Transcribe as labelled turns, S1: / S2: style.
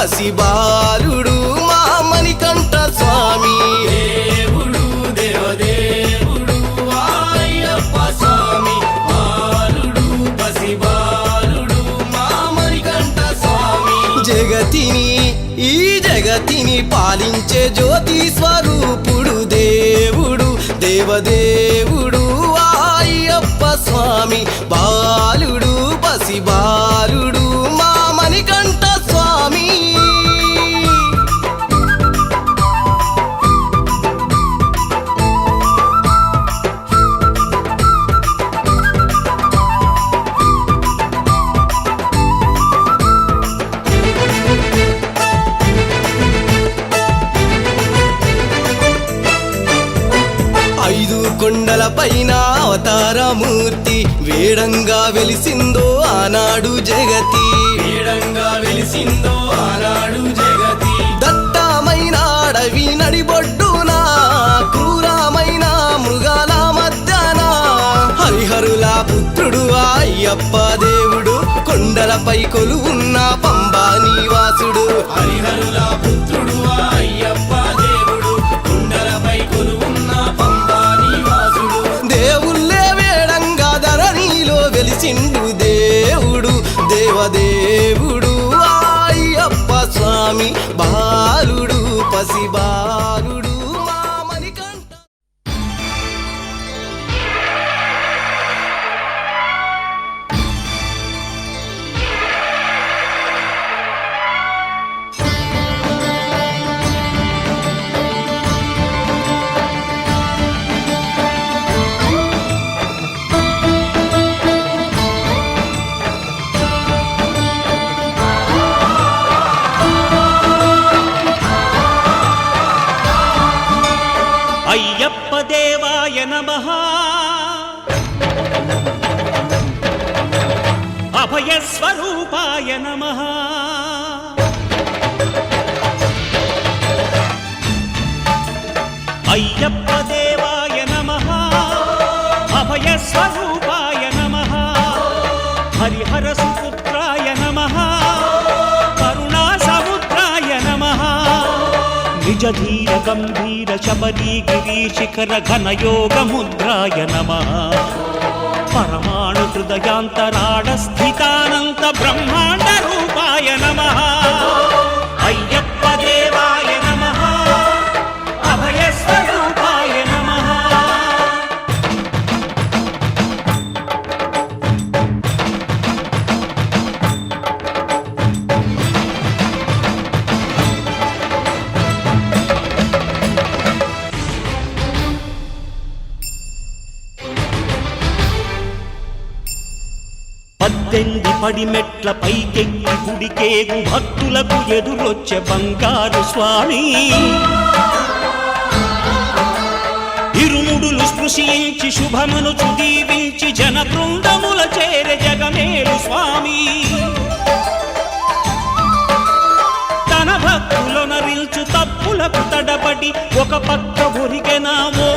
S1: పసిబాలుడు మా మణికంఠ స్వామి
S2: దేవుడు దేవదేవుడు అయ్యప్ప స్వామి బాలుడు పసిబాలుడు మా మణికంఠ స్వామి
S1: ఈ జగతిని పాలించే జ్యోతి స్వరూపుడు దేవుడు దేవదేవుడు అయ్యప్ప స్వామి బాలుడు పసిబాలుడు మా మణికంఠ స్వామి ఐదు కొండల పైన అవతారమూర్తి వేడంగా వెలిసిందో ఆనాడు జగతి
S2: వేడంగా వెలిసిందో ఆనాడు జగతి
S1: దట్టమైన అడవి నడిబొడ్డున క్రూరమైన మృగాల మధ్యన హరిహరుల పుత్రుడు అయ్యప్ప దేవుడు కొండలపై కొలువున్న పంబా నివాసుడు
S2: హరిహరుల పుత్రుడు అయ్యప్ప దేవుడు కొండలపై కొలువున్న పంబా నివాసుడు
S1: దేవుళ్ళే వేడంగా ధరణిలో వెలిసిండు దేవుడు దేవదేవుడు అయ్యప్ప స్వామి బాలుడు పసిబాలుడు మా మణికంఠ
S3: అయ్యప్ప దేవాయ నమః అభయస్వరూపాయ నమః అయ్యప్ప దేవాయ నమః అభయస్వరూపాయ నమః హరిహర సుపుత్రాయ నమః కరుణా సముద్రాయ నమః నిజ ధీర గంభీర శబరీ గిరీశిఖర ఘనయోగ ముద్రాయ నమః పరమాణు హృదయాంతరాళ స్థితానంత బ్రహ్మాండ రూపాయ నమః అయ్యప్ప దేవాయ నమః అభయస్వరూపాయ నమః పద్దెనిమిది పడిమెట్ల పైకెక్కి గుడికేగు భక్తులకు ఎదురొచ్చే బంగారు స్వామి ఇరుముడులు స్పృశించి శుభమును దీవించి జన బృందముల చేరే జగమేలు స్వామి తన భక్తులనరిల్చు తప్పులకు తడబడి ఒక పక్క ఒరిగెనా ఓ